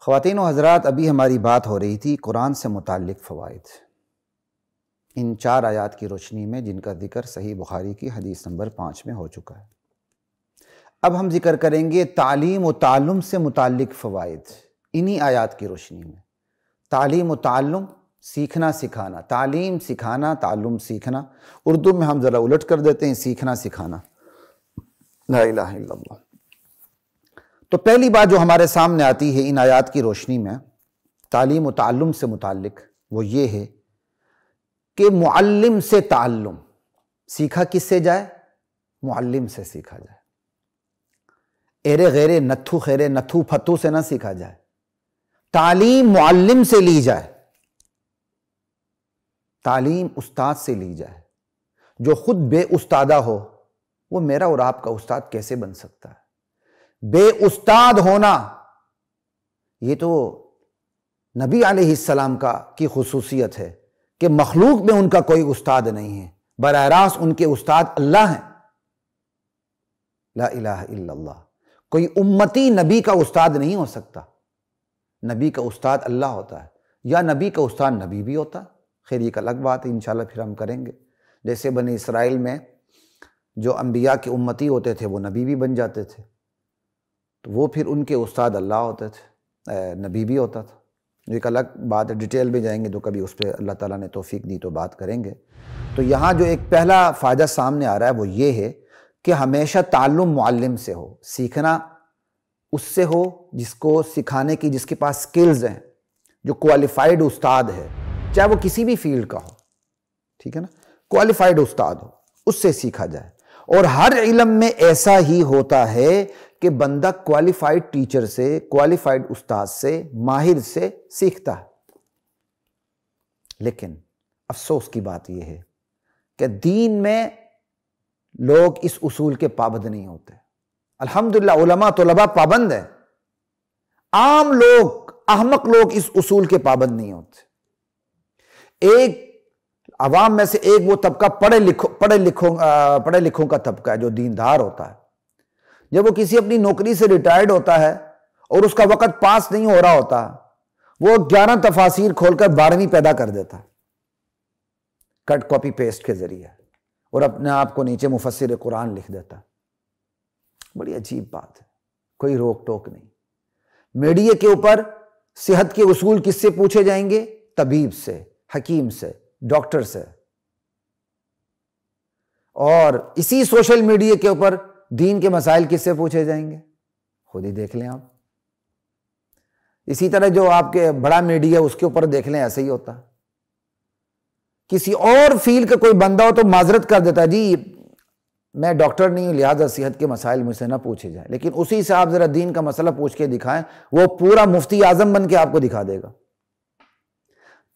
خواتین و حضرات، ابھی ہماری بات ہو رہی تھی قرآن سے متعلق فوائد، ان 4 آیات کی روشنی میں جن کا ذکر صحیح بخاری کی حدیث نمبر 5 میں ہو چکا ہے۔ اب ہم ذکر کریں گے تعلیم و تعلم سے متعلق فوائد انہی آیات کی روشنی میں۔ تعلیم و تعلم، سیکھنا سکھانا، تعلیم سکھانا، تعلم سیکھنا، اردو میں ہم ذرا الٹ کر دیتے ہیں سیکھنا سکھانا۔ لا الہ الا اللہ۔ تو پہلی بات جو ہمارے سامنے آتی ہے ان آیات کی روشنی میں تعلیم و تعلم سے متعلق، وہ یہ ہے کہ معلم سے تعلم، سیکھا کس سے جائے؟ معلم سے سیکھا جائے۔ ایرے غیرے نتھو خیرے نتھو پھتو سے نہ سیکھا جائے، تعلیم معلم سے لی جائے، تعلیم استاد سے لی جائے۔ جو خود بے استادہ ہو وہ میرا اور آپ کا استاد کیسے بن سکتا ہے؟ بے استاد ہونا یہ تو نبی علیہ السلام کی خصوصیت ہے کہ مخلوق میں ان کا کوئی استاد نہیں ہے، براہ راست ان کے استاد اللہ ہیں۔ لا الہ الا اللہ۔ کوئی امتی نبی کا استاد نہیں ہو سکتا، نبی کا استاد اللہ ہوتا ہے، یا نبی کا استاد نبی بھی ہوتا ہے۔ خیر یہ ایک الگ بات ہے، انشاءاللہ پھر ہم کریں گے۔ جیسے بنی اسرائیل میں جو انبیاء کے امتی ہوتے تھے وہ نبی بھی بن جاتے تھے، تو وہ پھر ان کے استاد اللہ ہوتے تھے، نبی بھی ہوتا تھا۔ ایک الگ بات ہے، ڈیٹیل میں جائیں گے تو کبھی اس پہ اللہ تعالیٰ نے توفیق دی تو بات کریں گے۔ تو یہاں جو ایک پہلا فائدہ سامنے آ رہا ہے وہ یہ ہے کہ ہمیشہ تعلم معلم سے ہو، سیکھنا اس سے ہو جس کو سکھانے کی، جس کے پاس سکلز ہیں، جو کوالیفائڈ استاد ہے، چاہے وہ کسی بھی فیلڈ کا ہو، ٹھیک ہے نا، کوالیفائڈ استاد ہو، اس سے سیکھا جائے۔ اور ہر علم میں ایسا ہی ہوتا ہے کہ بندہ کوالیفائڈ ٹیچر سے، کوالیفائڈ استاد سے، ماہر سے سیکھتا ہے۔ لیکن افسوس کی بات یہ ہے کہ دین میں لوگ اس اصول کے پابند نہیں ہوتے۔ الحمدللہ علماء طلباء پابند ہیں، عام لوگ، احمق لوگ اس اصول کے پابند نہیں ہوتے۔ ایک عوام میں سے ایک وہ طبقہ پڑھے لکھوں کا طبقہ ہے جو دیندار ہوتا ہے، جب وہ کسی اپنی نوکری سے ریٹائرڈ ہوتا ہے اور اس کا وقت پاس نہیں ہو رہا ہوتا، وہ 11 تفاسیر کھول کر 12ویں پیدا کر دیتا ہے کٹ کاپی پیسٹ کے ذریعے، اور اپنے آپ کو نیچے مفسر قرآن لکھ دیتا ہے۔ بڑی عجیب بات ہے، کوئی روک ٹوک نہیں۔ میڈیا کے اوپر صحت کے اصول کس سے پوچھے جائیں گے؟ طبیب سے، حکیم سے، ڈاکٹر سے۔ اور اسی سوشل میڈیا کے اوپر دین کے مسائل کس سے پوچھے جائیں گے؟ خود ہی دیکھ لیں آپ۔ اسی طرح جو آپ کے بڑا میڈیا اس کے اوپر دیکھ لیں، ایسے ہی ہوتا ہے۔ کسی اور فیلڈ کا کوئی بندہ ہو تو معذرت کر دیتا ہے، جی میں ڈاکٹر نہیں ہوں لہٰذا صحت کے مسائل مجھ سے نہ پوچھے جائیں، لیکن اسی سے آپ ذرا دین کا مسئلہ پوچھ کے دکھائیں، وہ پورا مفتی اعظم بن کے آپ کو دکھا دے گا۔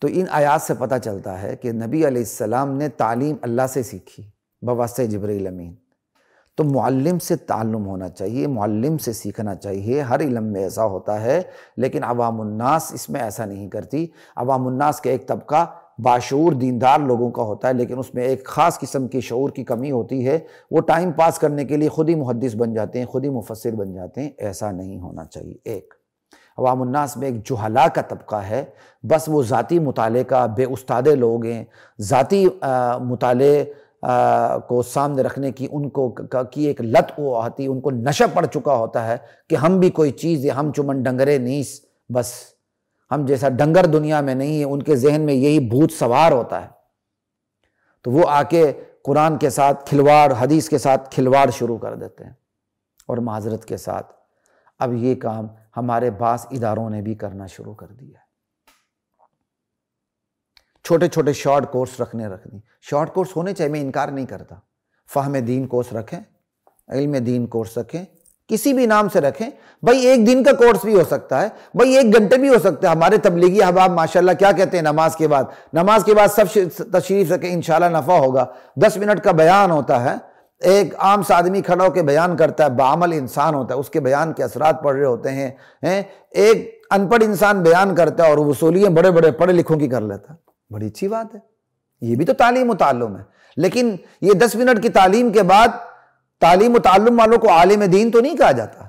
تو ان آیات سے پتہ چلتا ہے کہ نبی علیہ السلام نے تعلیم اللہ سے سیکھی بواسطہ جبرائیل امین۔ تو معلم سے تعلم ہونا چاہیے، معلم سے سیکھنا چاہیے۔ ہر علم میں ایسا ہوتا ہے، لیکن عوام الناس اس میں ایسا نہیں کرتی۔ عوام الناس کا ایک طبقہ باشعور دیندار لوگوں کا ہوتا ہے، لیکن اس میں ایک خاص قسم کی شعور کی کمی ہوتی ہے، وہ ٹائم پاس کرنے کے لیے خود ہی محدث بن جاتے ہیں، خود ہی مفسر بن جاتے ہیں۔ ایسا نہیں ہونا چاہیے۔ ایک عوام الناس میں ایک جہلا کا طبقہ ہے، بس وہ ذاتی مطالعے کا بے استادے لوگ ہیں، ذاتی مطالعے کو سامنے رکھنے کی ان کو کی ایک لت وہ آتی، ان کو نشہ پڑ چکا ہوتا ہے کہ ہم بھی کوئی چیز ہے، ہم چمن ڈنگرے نیس، بس ہم جیسا ڈنگر دنیا میں نہیں ہے۔ ان کے ذہن میں یہی بھوت سوار ہوتا ہے، تو وہ آ کے قرآن کے ساتھ کھلواڑ، حدیث کے ساتھ کھلواڑ شروع کر دیتے ہیں۔ اور معذرت کے ساتھ اب یہ کام ہمارے بعض اداروں نے بھی کرنا شروع کر دیا ہے۔ چھوٹے چھوٹے شارٹ کورس رکھنی، شارٹ کورس ہونے چاہیے، میں انکار نہیں کرتا۔ فہم دین کورس رکھیں، علم دین کورس رکھیں، کسی بھی نام سے رکھیں۔ بھائی 1 دن کا کورس بھی ہو سکتا ہے، بھائی 1 گھنٹے بھی ہو سکتا ہے۔ ہمارے تبلیغی احباب ماشاءاللہ کیا کہتے ہیں نماز کے بعد سب تشریف رکھیں، انشاءاللہ نفع ہوگا۔ 10 منٹ کا بیان ہوتا ہے، ایک عام سا آدمی کھڑا ہو کے بیان کرتا ہے، بعمل انسان ہوتا ہے، اس کے بیان کے اثرات پڑھ رہے ہوتے ہیں۔ ایک ان پڑھ انسان بیان کرتا ہے اور وصولیاں بڑے بڑے پڑھے لکھوں کی کر لیتا ہے۔ بڑی اچھی بات ہے، یہ بھی تو تعلیم و تعلم ہے۔ لیکن یہ 10 منٹ کی تعلیم کے بعد تعلیم و تعلم والوں کو عالم دین تو نہیں کہا جاتا۔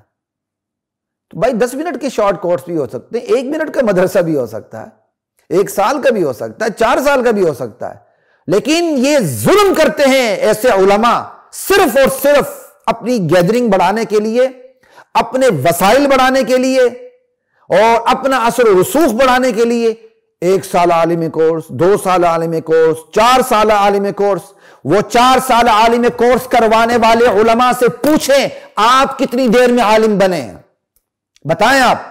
تو بھائی 10 منٹ کے شارٹ کورس بھی ہو سکتے ہیں، 1 منٹ کا مدرسہ بھی ہو سکتا ہے، 1 سال کا بھی ہو سکتا ہے، 4 سال کا بھی ہو سکتا ہے، لیکن یہ ظلم کرتے ہیں ایسے علماء صرف اور صرف اپنی گیدرنگ بڑھانے کے لیے، اپنے وسائل بڑھانے کے لیے اور اپنا اثر و رسوخ بڑھانے کے لیے 1 سال عالمی کورس، 2 سال عالمی کورس، 4 سال عالمی کورس۔ وہ 4 سال عالمی کورس کروانے والے علماء سے پوچھیں آپ کتنی دیر میں عالم بنے ہیں، بتائیں آپ۔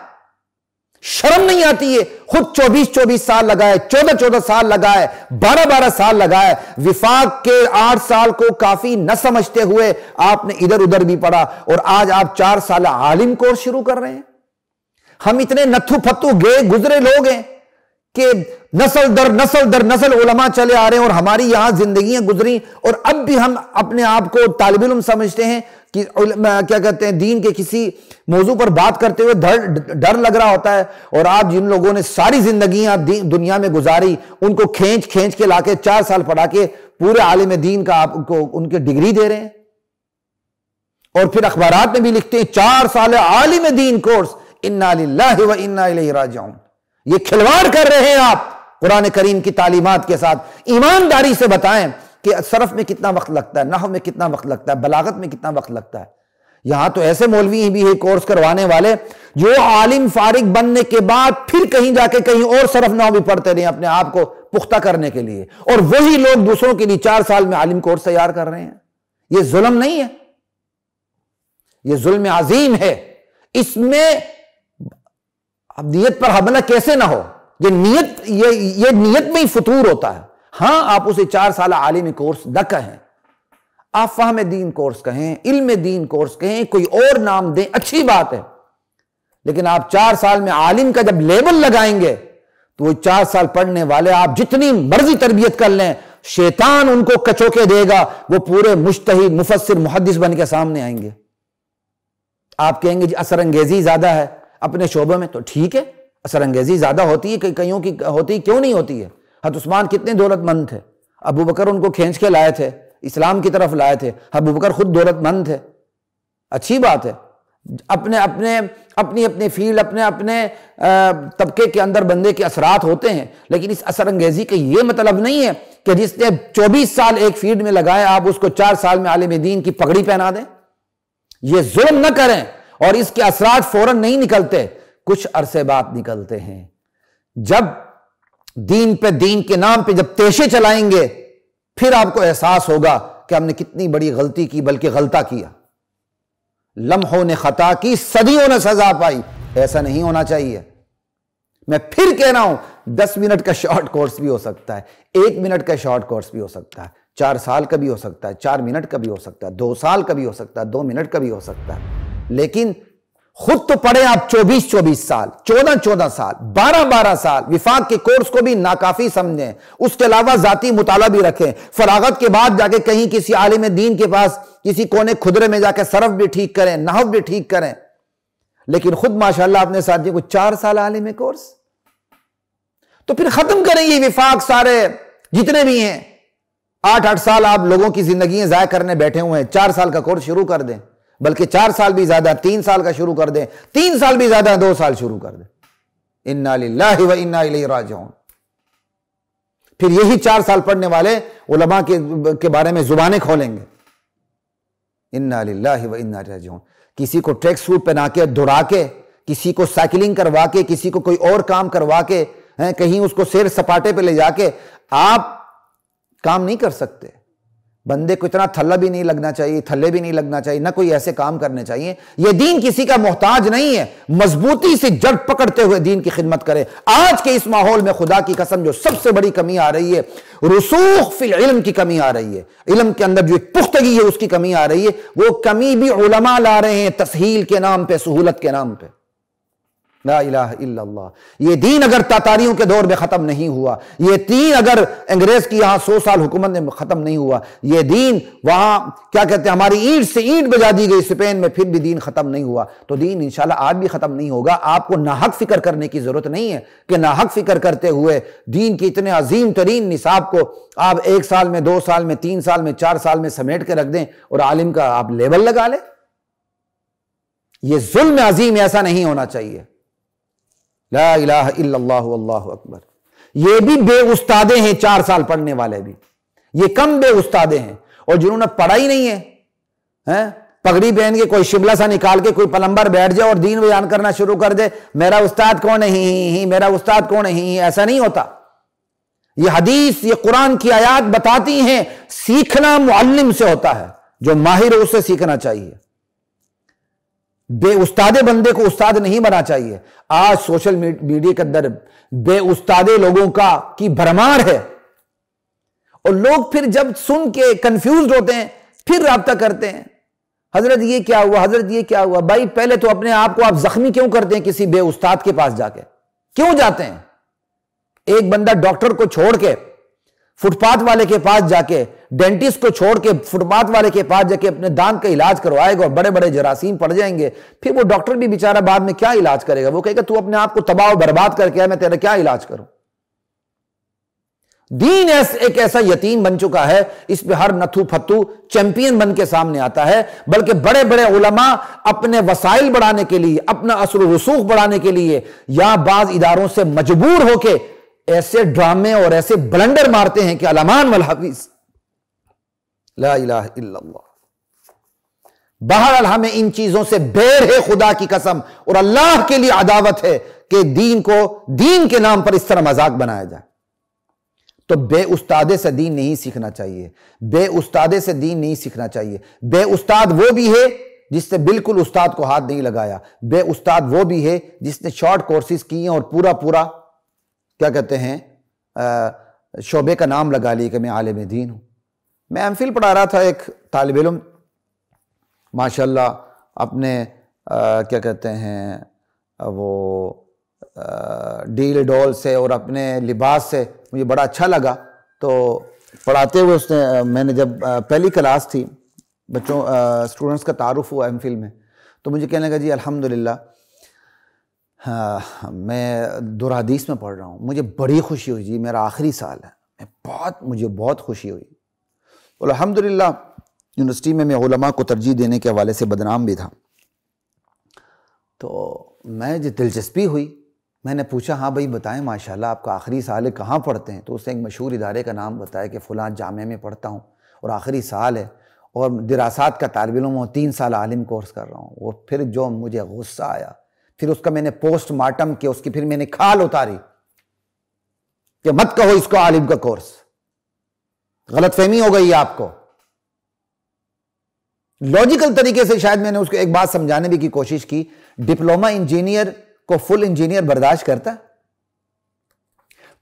شرم نہیں آتی ہے؟ خود 24 سال لگائے، 14 سال لگائے، 12 سال لگائے، وفاق کے 8 سال کو کافی نہ سمجھتے ہوئے آپ نے ادھر ادھر بھی پڑھا، اور آج آپ 4 سال عالم کورس شروع کر رہے ہیں۔ ہم اتنے نتھو پھتو گئے گزرے لوگ ہیں کہ نسل در نسل علماء چلے آ رہے ہیں، اور ہماری یہاں زندگیاں گزری، اور اب بھی ہم اپنے آپ کو طالب علم سمجھتے ہیں کہ کیا کہتے ہیں دین کے کسی موضوع پر بات کرتے ہوئے ڈر لگ رہا ہوتا ہے۔ اور آپ جن لوگوں نے ساری زندگیاں دنیا میں گزاری، ان کو کھینچ کے لا کے 4 سال پڑھا کے پورے عالم دین کا آپ کو ان کے ڈگری دے رہے ہیں، اور پھر اخبارات میں بھی لکھتے ہیں 4 سال عالم دین کورس، انا للہ و انا الیہ راجعون۔ یہ کھلواڑ کر رہے ہیں آپ قرآن کریم کی تعلیمات کے ساتھ۔ ایمانداری سے بتائیں کہ صرف میں کتنا وقت لگتا ہے، نحو میں کتنا وقت لگتا ہے، بلاغت میں کتنا وقت لگتا ہے۔ یہاں تو ایسے مولوی بھی ہے کورس کروانے والے جو عالم فارغ بننے کے بعد پھر کہیں جا کے کہیں اور صرف نحو بھی پڑھتے رہے اپنے آپ کو پختہ کرنے کے لیے، اور وہی لوگ دوسروں کے لیے 4 سال میں عالم کورس تیار کر رہے ہیں۔ یہ ظلم نہیں ہے، یہ ظلم عظیم ہے۔ اس میں اب نیت پر حملہ کیسے نہ ہو؟ یہ نیت میں ہی فطور ہوتا ہے۔ ہاں آپ اسے 4 سال عالمی کورس نہ کہیں، آپ فہم دین کورس کہیں، علم دین کورس کہیں، کوئی اور نام دیں، اچھی بات ہے، لیکن آپ 4 سال میں عالم کا جب لیبل لگائیں گے تو وہ 4 سال پڑھنے والے آپ جتنی مرضی تربیت کر لیں، شیطان ان کو کچوکے دے گا، وہ پورے مجتہد مفسر محدث بن کے سامنے آئیں گے۔ آپ کہیں گے جی اثر انگیزی زیادہ ہے اپنے شعبے میں، تو ٹھیک ہے، اثر انگیزی زیادہ ہوتی ہے، کئیوں کی ہوتی، کیوں نہیں ہوتی ہے؟ حضرت عثمان کتنے دولت مند تھے، ابو بکر ان کو کھینچ کے لائے تھے، اسلام کی طرف لائے تھے، ابو بکر خود دولت مند تھے، اچھی بات ہے۔ اپنی فیلڈ، اپنے طبقے کے اندر بندے کے اثرات ہوتے ہیں، لیکن اس اثر انگیزی کا یہ مطلب نہیں ہے کہ جس نے 24 سال ایک فیلڈ میں لگائے آپ اس کو 4 سال میں عالم دین کی پگڑی پہنا دیں۔ یہ ظلم نہ کریں، اور اس کے اثرات فوراً نہیں نکلتے، کچھ عرصے بعد نکلتے ہیں۔ جب دین کے نام پہ جب تیشے چلائیں گے، پھر آپ کو احساس ہوگا کہ ہم نے کتنی بڑی غلطی کی، بلکہ غلطہ کیا۔ لمحوں نے خطا کی، صدیوں نے سزا پائی، ایسا نہیں ہونا چاہیے۔ میں پھر کہہ رہا ہوں 10 منٹ کا شارٹ کورس بھی ہو سکتا ہے، 1 منٹ کا شارٹ کورس بھی ہو سکتا ہے، 4 سال کا بھی ہو سکتا ہے، 4 منٹ کا بھی ہو سکتا ہے، 2 سال کا بھی ہو سکتا ہے، 2 منٹ کا بھی ہو سکتا ہے، لیکن خود تو پڑھیں آپ 24 سال، 14 سال، 12 سال، وفاق کے کورس کو بھی ناکافی سمجھیں، اس کے علاوہ ذاتی مطالعہ بھی رکھیں، فراغت کے بعد جا کے کہیں کسی عالم دین کے پاس کسی کونے کھدرے میں جا کے صرف بھی ٹھیک کریں، نحو بھی ٹھیک کریں، لیکن خود ماشاءاللہ اپنے ساتھیوں کو 4 سال عالم کورس، تو پھر ختم کریں یہ وفاق سارے جتنے بھی ہیں۔ 8 سال آپ لوگوں کی زندگیاں ضائع کرنے بیٹھے ہوئے ہیں، 4 سال کا کورس شروع کر دیں، بلکہ 4 سال بھی زیادہ، 3 سال کا شروع کر دیں، 3 سال بھی زیادہ، 2 سال شروع کر دیں۔ انا للہ و انا الیہ راجعون۔ پھر یہی 4 سال پڑھنے والے علماء کے بارے میں زبانیں کھولیں گے، انا للہ و انا الیہ راجعون۔ کسی کو ٹریک سوٹ پہنا کے دوڑا کے، کسی کو سائیکلنگ کروا کے، کسی کو کوئی اور کام کروا کے، کہیں اس کو سیر سپاٹے پہ لے جا کے آپ کام نہیں کر سکتے۔ بندے کو اتنا تھلہ بھی نہیں لگنا چاہیے، تھلے بھی نہیں لگنا چاہیے، نہ کوئی ایسے کام کرنے چاہیے۔ یہ دین کسی کا محتاج نہیں ہے، مضبوطی سے جڑ پکڑتے ہوئے دین کی خدمت کرے۔ آج کے اس ماحول میں خدا کی قسم جو سب سے بڑی کمی آ رہی ہے، رسوخ فی العلم کی کمی آ رہی ہے، علم کے اندر جو ایک پختگی ہے اس کی کمی آ رہی ہے، وہ کمی بھی علماء لا رہے ہیں تسہیل کے نام پہ، سہولت کے نام پہ۔ لا الہ الا اللہ۔ یہ دین اگر تاتاریوں کے دور میں ختم نہیں ہوا، یہ دین اگر انگریز کی یہاں 100 سال حکومت میں ختم نہیں ہوا، یہ دین وہاں کیا کہتے ہیں ہماری اینٹ سے اینٹ بجا دی گئی اسپین میں، پھر بھی دین ختم نہیں ہوا، تو دین انشاءاللہ آج بھی ختم نہیں ہوگا۔ آپ کو ناحق فکر کرنے کی ضرورت نہیں ہے کہ ناحق فکر کرتے ہوئے دین کی اتنے عظیم ترین نصاب کو آپ 1 سال میں، 2 سال میں، 3 سال میں، 4 سال میں سمیٹ کے رکھ دیں اور عالم کا آپ لیبل لگا لیں۔ یہ ظلم عظیم، ایسا نہیں ہونا چاہیے. لا الہ الا اللہ واللہ اکبر. یہ بھی بے استادے ہیں، 4 سال پڑھنے والے بھی، یہ کم بے استادے ہیں. اور جنہوں نے پڑھا ہی نہیں ہے، پگڑی پہن کے کوئی شبلہ سا نکال کے کوئی پلمبر بیٹھ جائے اور دین بیان کرنا شروع کر دے، میرا استاد کون ہے، میرا استاد کون ہے. ایسا نہیں ہوتا. یہ حدیث، یہ قرآن کی آیات بتاتی ہیں سیکھنا معلم سے ہوتا ہے، جو ماہر ہے اس سے سیکھنا چاہیے. بے استادے بندے کو استاد نہیں بنا چاہیے. آج سوشل میڈیا کے اندر بے استادے لوگوں کی بھرمار ہے، اور لوگ پھر جب سن کے کنفیوزڈ ہوتے ہیں پھر رابطہ کرتے ہیں، حضرت یہ کیا ہوا، حضرت یہ کیا ہوا. بھائی پہلے تو اپنے آپ کو آپ زخمی کیوں کرتے ہیں کسی بے استاد کے پاس جا کے؟ کیوں جاتے ہیں؟ ایک بندہ ڈاکٹر کو چھوڑ کے فٹ پاتھ والے کے پاس جا کے، ڈینٹسٹ کو چھوڑ کے فٹ پاتھ والے کے پاس جا کے اپنے دانت کا علاج کروائے گا اور بڑے بڑے جراثیم پڑ جائیں گے. پھر وہ ڈاکٹر بھی بیچارہ بعد میں کیا علاج کرے گا؟ وہ کہے گا تو اپنے آپ کو تباہ و برباد کر کے میں تیرا کیا علاج کروں. دین ایک ایسا یتیم بن چکا ہے، اس پہ ہر نتھو پھتو چیمپئن بن کے سامنے آتا ہے. بلکہ بڑے بڑے علماء اپنے وسائل بڑھانے کے لیے، اپنا اثر و رسوخ بڑھانے کے لیے، یا بعض اداروں سے مجبور ہو کے ایسے ڈرامے اور ایسے بلنڈر مارتے ہیں کہ الامان والحفیظ. لا الہ الا اللہ. بہرحال ہمیں ان چیزوں سے بیر ہے، خدا کی قسم، اور اللہ کے لیے عداوت ہے کہ دین کو دین کے نام پر اس طرح مذاق بنایا جائے. تو بے استادے سے دین نہیں سیکھنا چاہیے، بے استادے سے دین نہیں سیکھنا چاہیے. بے استاد وہ بھی ہے جس نے بالکل استاد کو ہاتھ نہیں لگایا. بے استاد وہ بھی ہے جس نے شارٹ کورسز کیے ہیں اور پورا کیا کہتے ہیں شعبے کا نام لگا لی کہ میں عالم دین ہوں. میں ایم فل پڑھا رہا تھا، ایک طالب علم ماشاءاللہ اپنے کیا کہتے ہیں وہ ڈیل ڈول سے اور اپنے لباس سے مجھے بڑا اچھا لگا. تو پڑھاتے ہوئے اس نے، میں نے جب پہلی کلاس تھی، بچوں اسٹوڈنٹس کا تعارف ہوا ایم فل میں، تو مجھے کہنے لگا جی الحمدللہ میں دور حدیث میں پڑھ رہا ہوں، مجھے بڑی خوشی ہوئی جی، میرا آخری سال ہے، مجھے بہت خوشی ہوئی. اور الحمدللہ یونیورسٹی میں علماء کو ترجیح دینے کے حوالے سے بدنام بھی تھا. تو میں جو دلچسپی ہوئی، میں نے پوچھا ہاں بھائی بتائیں ماشاءاللہ آپ کا آخری سال ہے، کہاں پڑھتے ہیں؟ تو اس نے ایک مشہور ادارے کا نام بتایا کہ فلاں جامعہ میں پڑھتا ہوں اور آخری سال ہے، اور دراسات کا طالب علم ہوں، 3 سال عالم کورس کر رہا ہوں. اور پھر جو مجھے غصہ آیا، پھر اس کا میں نے پوسٹ مارٹم کیا، اس کی پھر میں نے کھال اتاری کہ مت کہو اس کو عالم کا کورس، غلط فہمی ہو گئی آپ کو. لاجیکل طریقے سے شاید میں نے اس کو ایک بات سمجھانے بھی کی کوشش کی. ڈپلوما انجینئر کو فل انجینئر برداشت کرتا ہے؟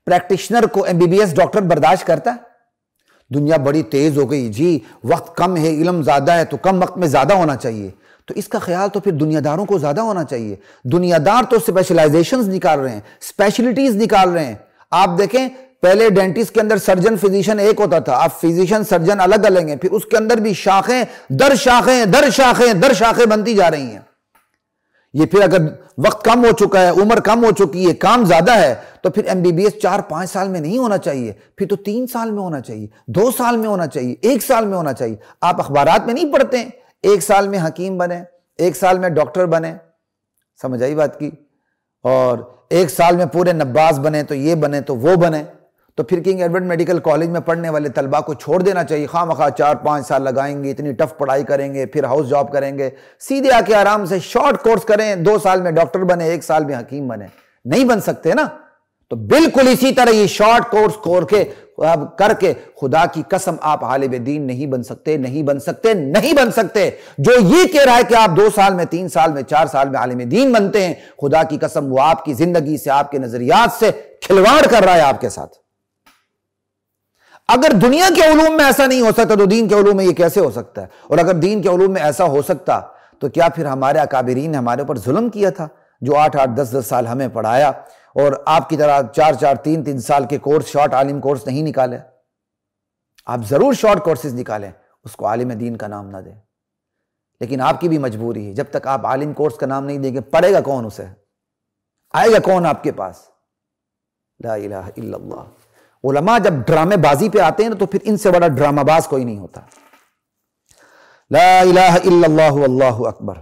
پریکٹیشنر کو MBBS ڈاکٹر برداشت کرتا ہے؟ دنیا بڑی تیز ہو گئی جی، وقت کم ہے، علم زیادہ ہے تو کم وقت میں زیادہ ہونا چاہیے. تو اس کا خیال تو پھر دنیا داروں کو زیادہ ہونا چاہیے. دنیا دار تو اسپیشلائزیشنز نکال رہے ہیں، اسپیشلٹیز نکال رہے ہیں. آپ دیکھیں پہلے ڈینٹسٹ کے اندر سرجن فزیشین ایک ہوتا تھا، اب فزیشین سرجن الگ الگ ہیں، پھر اس کے اندر بھی شاخیں در شاخیں در شاخیں در شاخیں بنتی جا رہی ہیں. یہ پھر اگر وقت کم ہو چکا ہے، عمر کم ہو چکی ہے، کام زیادہ ہے، تو پھر MBBS 4-5 سال میں نہیں ہونا چاہیے، پھر تو 3 سال میں ہونا چاہیے، 2 سال میں ہونا چاہیے، 1 سال میں ہونا چاہیے. آپ اخبارات میں نہیں پڑھتے ہیں 1 سال میں حکیم بنے، 1 سال میں ڈاکٹر بنے، سمجھ آئی بات کی، اور 1 سال میں پورے نباز بنے تو یہ بنے تو وہ بنے. تو پھر کنگ ایڈورڈ میڈیکل کالج میں پڑھنے والے طلباء کو چھوڑ دینا چاہیے. خواہ مخواہ 4-5 سال لگائیں گے، اتنی ٹف پڑھائی کریں گے، پھر ہاؤس جاب کریں گے، سیدھے آ کے آرام سے شارٹ کورس کریں، 2 سال میں ڈاکٹر بنے، 1 سال میں حکیم بنے. نہیں بن سکتے نا. تو بالکل اسی طرح یہ شارٹ کورس کر کے خدا کی قسم آپ عالم دین نہیں بن سکتے، نہیں بن سکتے، نہیں بن سکتے. جو یہ کہہ رہا ہے کہ آپ 2 سال میں، 3 سال میں، 4 سال میں عالم دین بنتے ہیں، خدا کی قسم وہ آپ کی زندگی سے، آپ کے نظریات سے کھلواڑ کر رہا ہے آپ کے ساتھ. اگر دنیا کے علوم میں ایسا نہیں ہو سکتا تو دین کے علوم میں یہ کیسے ہو سکتا ہے؟ اور اگر دین کے علوم میں ایسا ہو سکتا تو کیا پھر ہمارے اکابرین نے ہمارے اوپر ظلم کیا تھا جو 8-8 10-10 سال ہمیں پڑھایا اور آپ کی طرح 4-4 3-3 سال کے کورس، شارٹ عالم کورس نہیں نکالے؟ آپ ضرور شارٹ کورسز نکالیں، اس کو عالم دین کا نام نہ دیں. لیکن آپ کی بھی مجبوری ہے، جب تک آپ عالم کورس کا نام نہیں دیں گے پڑھے گا کون؟ اسے آئے گا کون آپ کے پاس؟ لا الہ الا اللہ. علماء جب ڈرامے بازی پہ آتے ہیں تو پھر ان سے بڑا ڈرامہ باز کوئی نہیں ہوتا. لا الہ الا اللہ واللہ اکبر.